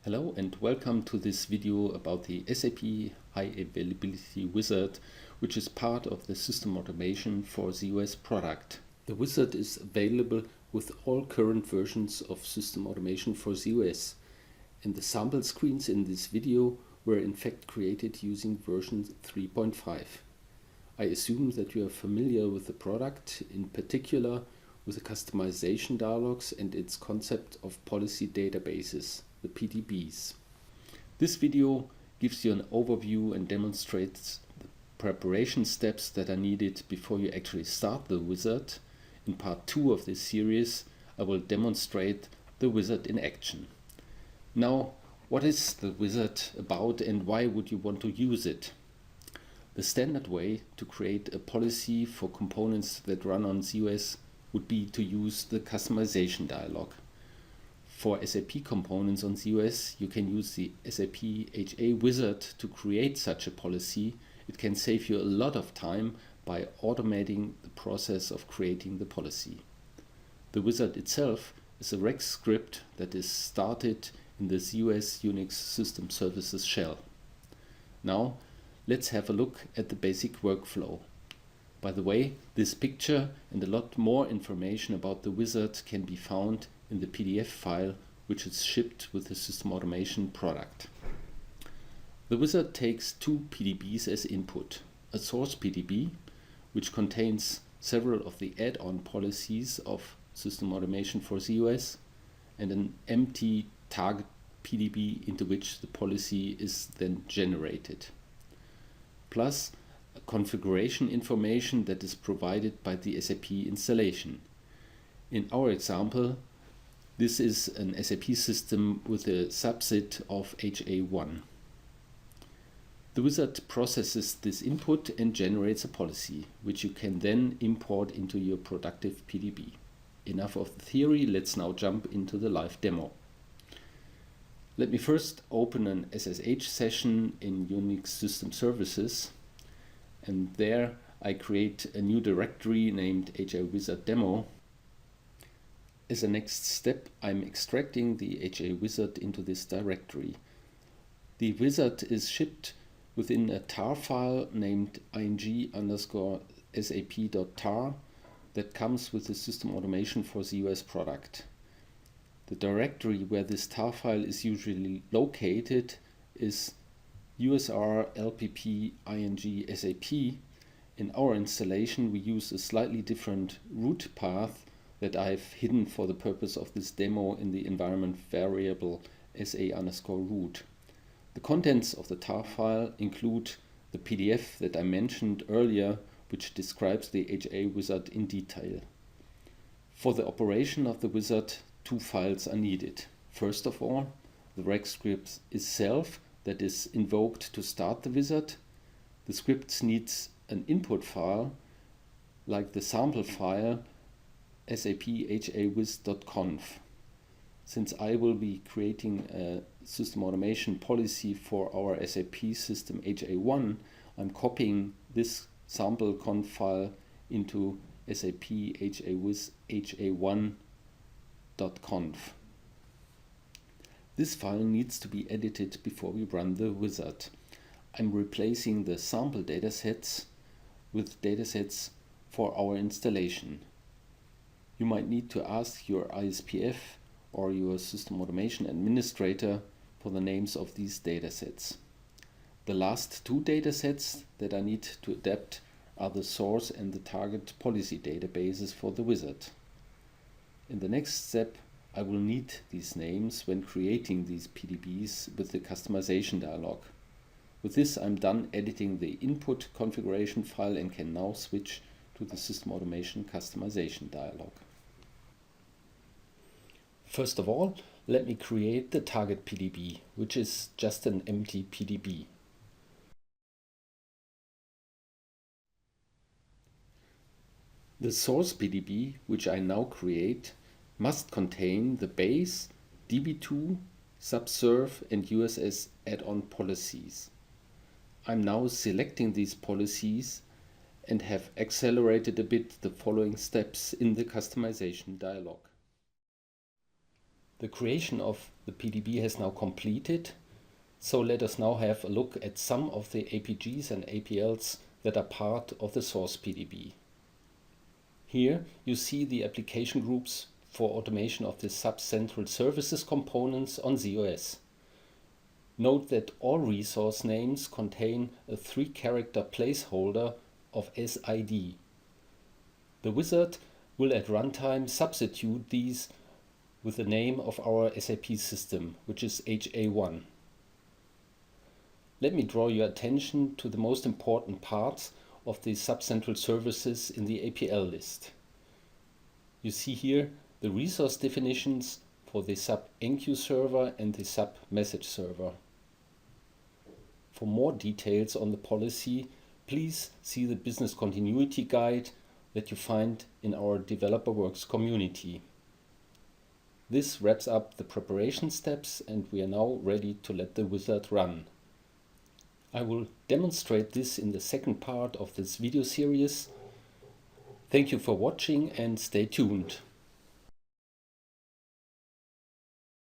Hello and welcome to this video about the SAP High Availability Wizard, which is part of the system automation for the US product. The wizard is available with all current versions of system automation for the US, and the sample screens in this video were in fact created using version 3.5. I assume that you are familiar with the product, in particular with the customization dialogues and its concept of policy databases, the PDBs. This video gives you an overview and demonstrates the preparation steps that are needed before you actually start the wizard. In part 2 of this series, I will demonstrate the wizard in action. Now, what is the wizard about and why would you want to use it? The standard way to create a policy for components that run on ZOS would be to use the customization dialog. For SAP components on ZOS, you can use the SAP HA wizard to create such a policy. It can save you a lot of time by automating the process of creating the policy. The wizard itself is a reg script that is started in the ZOS Unix System Services shell. Now, let's have a look at the basic workflow. By the way, this picture and a lot more information about the wizard can be found in the PDF file which is shipped with the System Automation product. The wizard takes two PDBs as input: a source PDB, which contains several of the add-on policies of System Automation for ZOS, and an empty target PDB into which the policy is then generated, plus configuration information that is provided by the SAP installation. In our example, this is an SAP system with a subset of HA1. The wizard processes this input and generates a policy, which you can then import into your productive PDB. Enough of the theory, let's now jump into the live demo. Let me first open an SSH session in Unix System Services, and there I create a new directory named HA Wizard Demo. As a next step, I'm extracting the HA Wizard into this directory. The wizard is shipped within a tar file named ing_sap.tar that comes with the System Automation for ZOS product. The directory where this tar file is usually located is usr lpp ing_sap. In our installation, we use a slightly different root path that I've hidden for the purpose of this demo in the environment variable sa_root. The contents of the tar file include the PDF that I mentioned earlier, which describes the HA wizard in detail. For the operation of the wizard, two files are needed. First of all, the reg script itself that is invoked to start the wizard. The script needs an input file, like the sample file saphawiz.conf. Since I will be creating a system automation policy for our SAP system HA1, I'm copying this sample conf file into saphawiz ha1.conf. This file needs to be edited before we run the wizard. I'm replacing the sample datasets with datasets for our installation. You might need to ask your ISPF or your System Automation administrator for the names of these datasets. The last two datasets that I need to adapt are the source and the target policy databases for the wizard. In the next step, I will need these names when creating these PDBs with the customization dialog. With this, I'm done editing the input configuration file and can now switch to the System Automation customization dialog. First of all, let me create the target PDB, which is just an empty PDB. The source PDB, which I now create, must contain the base, DB2, subserve and USS add-on policies. I'm now selecting these policies and have accelerated a bit the following steps in the customization dialog. The creation of the PDB has now completed, so let us now have a look at some of the APGs and APLs that are part of the source PDB. Here you see the application groups for automation of the SAP Central Services components on ZOS. Note that all resource names contain a 3-character placeholder of SID. The wizard will at runtime substitute these with the name of our SAP system, which is HA1. Let me draw your attention to the most important parts of the SAP Central Services in the APL list. You see here the resource definitions for the SAP enqueue server and the SAP message server. For more details on the policy, please see the business continuity guide that you find in our Developer Works community. This wraps up the preparation steps, and we are now ready to let the wizard run. I will demonstrate this in the second part of this video series. Thank you for watching and stay tuned.